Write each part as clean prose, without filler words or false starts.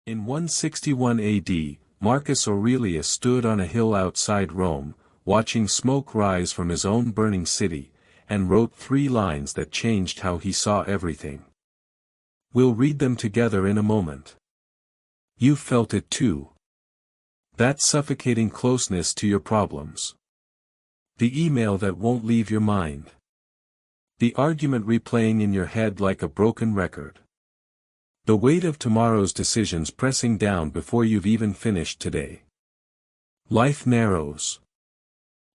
In 161 AD, Marcus Aurelius stood on a hill outside Rome, watching smoke rise from his own burning city, and wrote 3 lines that changed how he saw everything. We'll read them together in a moment. You've felt it too. That suffocating closeness to your problems. The email that won't leave your mind. The argument replaying in your head like a broken record. The weight of tomorrow's decisions pressing down before you've even finished today. Life narrows.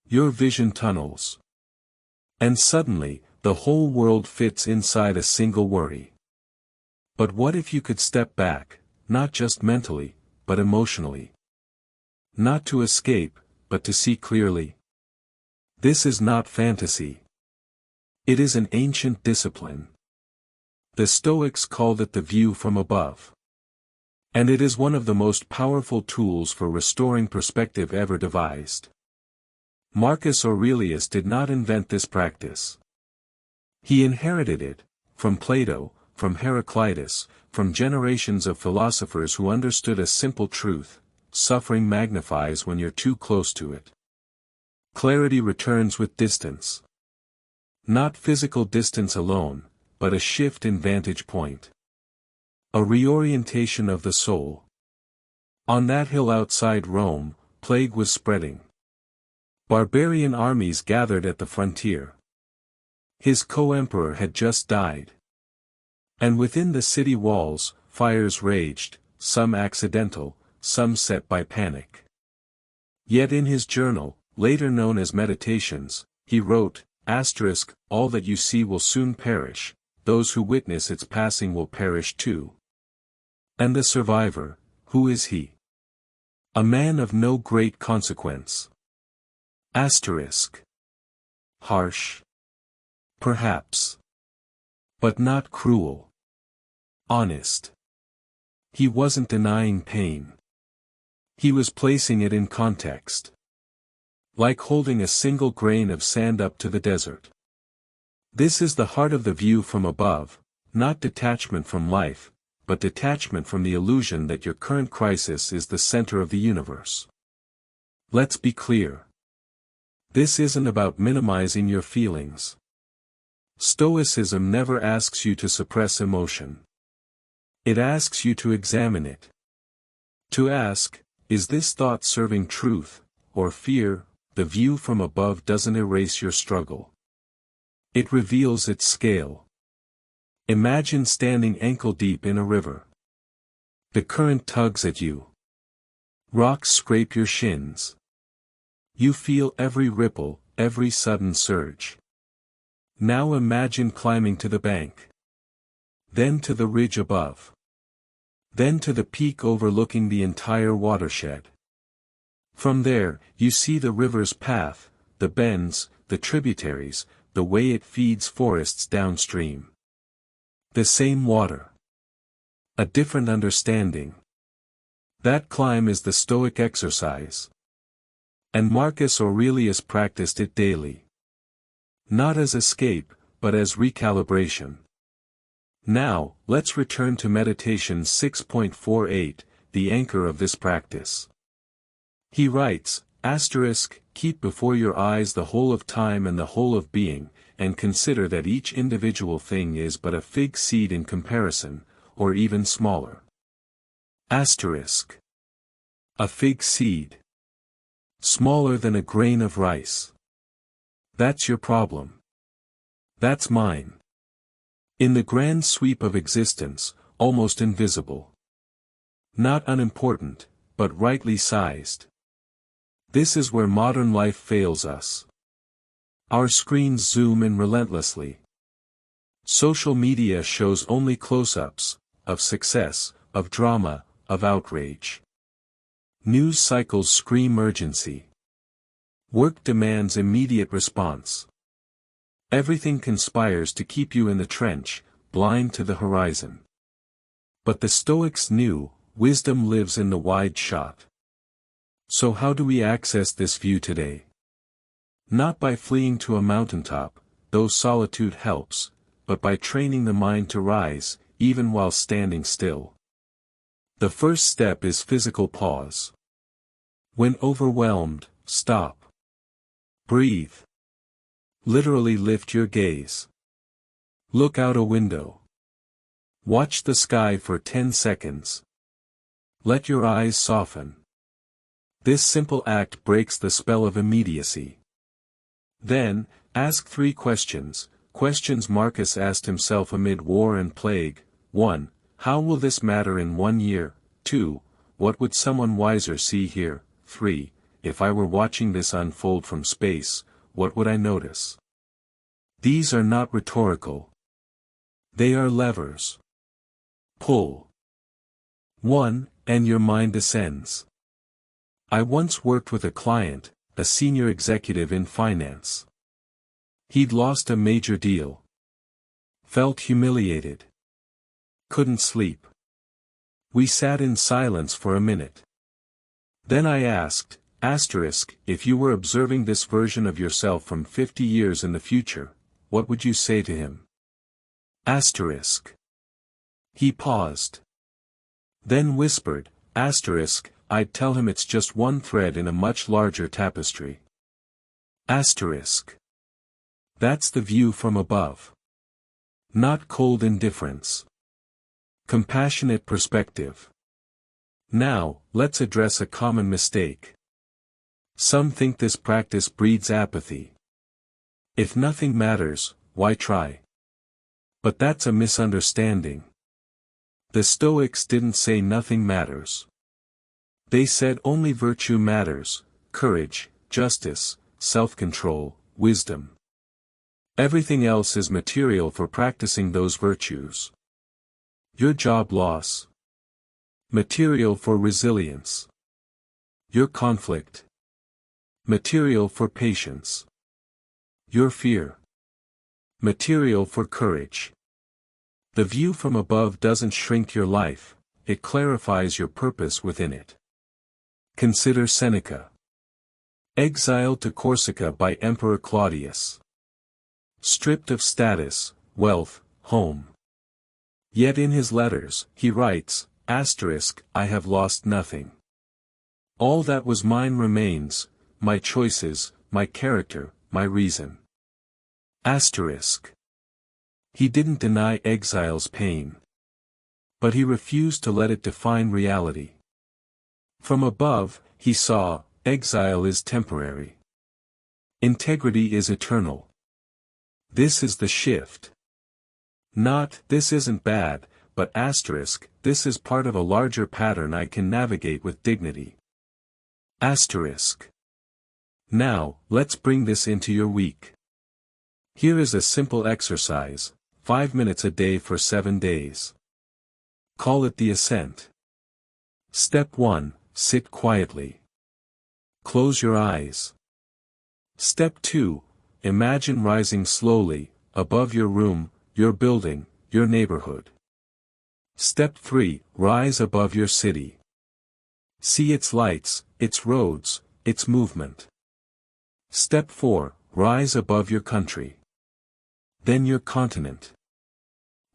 Your vision tunnels. And suddenly, the whole world fits inside a single worry. But what if you could step back, not just mentally, but emotionally? Not to escape, but to see clearly. This is not fantasy. It is an ancient discipline. The Stoics called it the view from above. And it is one of the most powerful tools for restoring perspective ever devised. Marcus Aurelius did not invent this practice. He inherited it, from Plato, from Heraclitus, from generations of philosophers who understood a simple truth: suffering magnifies when you're too close to it. Clarity returns with distance. Not physical distance alone, but a shift in vantage point. A reorientation of the soul. On that hill outside Rome, plague was spreading. Barbarian armies gathered at the frontier. His co-emperor had just died. And within the city walls, fires raged, some accidental, some set by panic. Yet in his journal, later known as Meditations, he wrote, "All that you see will soon perish, those who witness its passing will perish too. And the survivor, who is he? A man of no great consequence. Harsh. Perhaps. But not cruel. Honest. He wasn't denying pain. He was placing it in context. Like holding a single grain of sand up to the desert. This is the heart of the view from above, not detachment from life, but detachment from the illusion that your current crisis is the center of the universe. Let's be clear. This isn't about minimizing your feelings. Stoicism never asks you to suppress emotion. It asks you to examine it. To ask, is this thought serving truth, or fear? The view from above doesn't erase your struggle. It reveals its scale. Imagine standing ankle-deep in a river. The current tugs at you. Rocks scrape your shins. You feel every ripple, every sudden surge. Now imagine climbing to the bank. Then to the ridge above. Then to the peak overlooking the entire watershed. From there, you see the river's path, the bends, the tributaries, the way it feeds forests downstream. The same water. A different understanding. That climb is the Stoic exercise. And Marcus Aurelius practiced it daily. Not as escape, but as recalibration. Now, let's return to Meditation 6.48, the anchor of this practice. He writes, "Keep before your eyes the whole of time and the whole of being, and consider that each individual thing is but a fig seed in comparison, or even smaller." A fig seed. Smaller than a grain of rice. That's your problem. That's mine. In the grand sweep of existence, almost invisible. Not unimportant, but rightly sized. This is where modern life fails us. Our screens zoom in relentlessly. Social media shows only close-ups, of success, of drama, of outrage. News cycles scream urgency. Work demands immediate response. Everything conspires to keep you in the trench, blind to the horizon. But the Stoics knew, wisdom lives in the wide shot. So how do we access this view today? Not by fleeing to a mountaintop, though solitude helps, but by training the mind to rise, even while standing still. The first step is physical pause. When overwhelmed, stop. Breathe. Literally lift your gaze. Look out a window. Watch the sky for 10 seconds. Let your eyes soften. This simple act breaks the spell of immediacy. Then, ask 3 questions, questions Marcus asked himself amid war and plague. 1. How will this matter in 1 year? 2. What would someone wiser see here? 3. If I were watching this unfold from space, what would I notice? These are not rhetorical. They are levers. Pull. 1. And your mind descends. I once worked with a client, a senior executive in finance. He'd lost a major deal. Felt humiliated. Couldn't sleep. We sat in silence for a minute. Then I asked, if you were observing this version of yourself from 50 years in the future, what would you say to him? He paused. Then whispered, I'd tell him it's just one thread in a much larger tapestry. That's the view from above. Not cold indifference. Compassionate perspective. Now, let's address a common mistake. Some think this practice breeds apathy. If nothing matters, why try? But that's a misunderstanding. The Stoics didn't say nothing matters. They said only virtue matters: courage, justice, self-control, wisdom. Everything else is material for practicing those virtues. Your job loss. Material for resilience. Your conflict. Material for patience. Your fear. Material for courage. The view from above doesn't shrink your life, it clarifies your purpose within it. Consider Seneca. Exiled to Corsica by Emperor Claudius. Stripped of status, wealth, home. Yet in his letters, he writes, I have lost nothing. All that was mine remains, my choices, my character, my reason. He didn't deny exile's pain. But he refused to let it define reality. From above, he saw, exile is temporary. Integrity is eternal. This is the shift. Not, this isn't bad, but this is part of a larger pattern I can navigate with dignity. Now, let's bring this into your week. Here is a simple exercise, 5 minutes a day for 7 days. Call it the ascent. Step 1, sit quietly. Close your eyes. Step 2, imagine rising slowly, above your room, your building, your neighborhood. Step 3, rise above your city. See its lights, its roads, its movement. Step 4, rise above your country. Then your continent.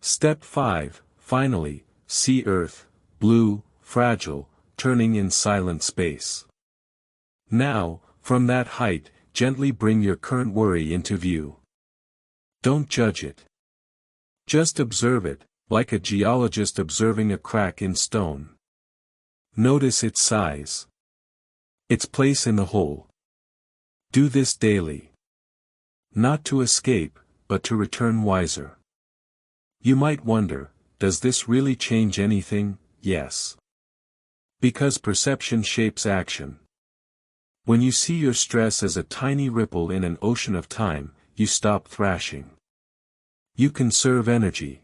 Step 5, finally, see Earth, blue, fragile, turning in silent space. Now, from that height, gently bring your current worry into view. Don't judge it. Just observe it, like a geologist observing a crack in stone. Notice its size. Its place in the whole. Do this daily. Not to escape, but to return wiser. You might wonder, does this really change anything? Yes. Because perception shapes action. When you see your stress as a tiny ripple in an ocean of time, you stop thrashing. You conserve energy.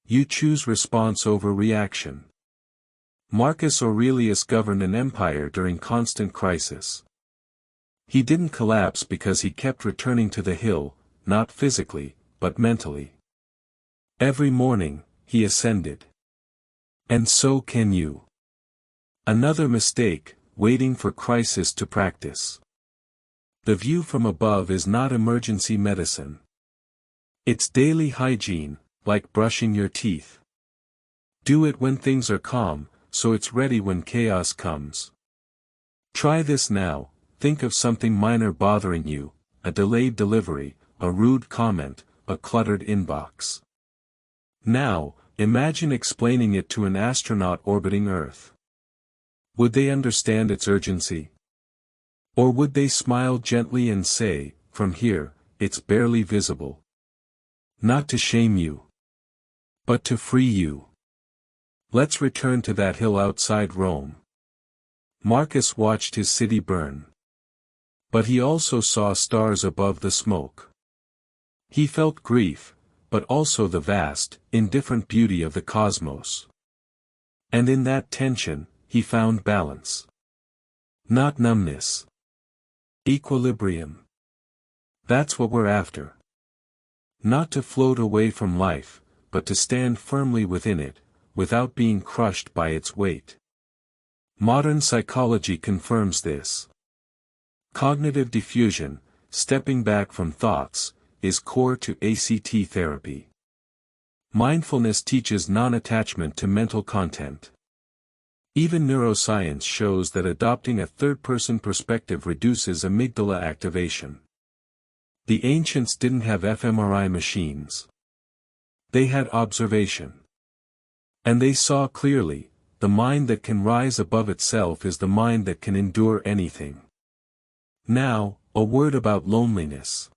You choose response over reaction. Marcus Aurelius governed an empire during constant crisis. He didn't collapse because he kept returning to the hill, not physically, but mentally. Every morning, he ascended. And so can you. Another mistake, waiting for crisis to practice. The view from above is not emergency medicine. It's daily hygiene, like brushing your teeth. Do it when things are calm, so it's ready when chaos comes. Try this now. Think of something minor bothering you, a delayed delivery, a rude comment, a cluttered inbox. Now, imagine explaining it to an astronaut orbiting Earth. Would they understand its urgency? Or would they smile gently and say, "From here, it's barely visible"? Not to shame you, but to free you. Let's return to that hill outside Rome. Marcus watched his city burn. But he also saw stars above the smoke. He felt grief, but also the vast, indifferent beauty of the cosmos. And in that tension, he found balance. Not numbness. Equilibrium. That's what we're after. Not to float away from life, but to stand firmly within it, without being crushed by its weight. Modern psychology confirms this. Cognitive diffusion, stepping back from thoughts, is core to ACT therapy. Mindfulness teaches non-attachment to mental content. Even neuroscience shows that adopting a third-person perspective reduces amygdala activation. The ancients didn't have fMRI machines. They had observation. And they saw clearly, the mind that can rise above itself is the mind that can endure anything. Now, a word about loneliness.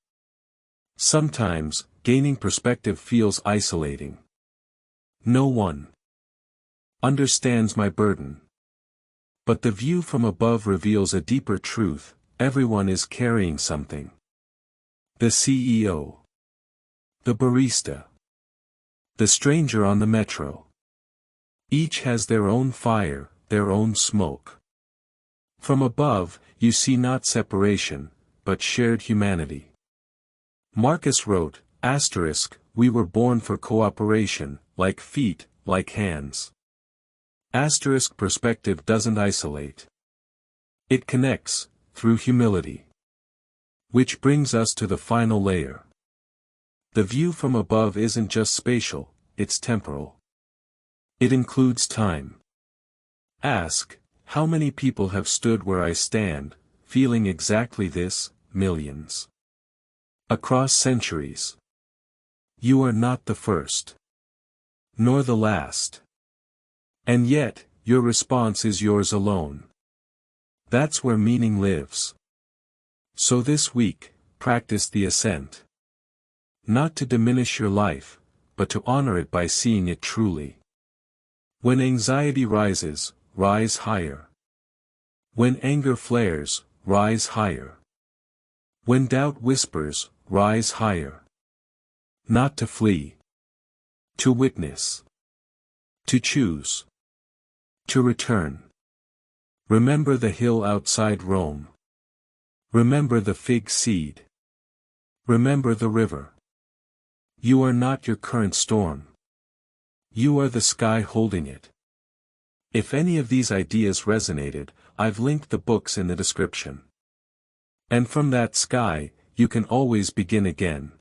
Sometimes, gaining perspective feels isolating. No one understands my burden. But the view from above reveals a deeper truth: everyone is carrying something. The CEO. The barista. The stranger on the metro. Each has their own fire, their own smoke. From above, you see not separation, but shared humanity. Marcus wrote, *, "We were born for cooperation, like feet, like hands." * Perspective doesn't isolate. It connects, through humility. Which brings us to the final layer. The view from above isn't just spatial, it's temporal. It includes time. Ask, how many people have stood where I stand, feeling exactly this? Millions. Across centuries. You are not the first. Nor the last. And yet, your response is yours alone. That's where meaning lives. So this week, practice the ascent. Not to diminish your life, but to honor it by seeing it truly. When anxiety rises, rise higher. When anger flares, rise higher. When doubt whispers, rise higher. Not to flee. To witness. To choose. To return. Remember the hill outside Rome. Remember the fig seed. Remember the river. You are not your current storm. You are the sky holding it. If any of these ideas resonated, I've linked the books in the description. And from that sky, you can always begin again.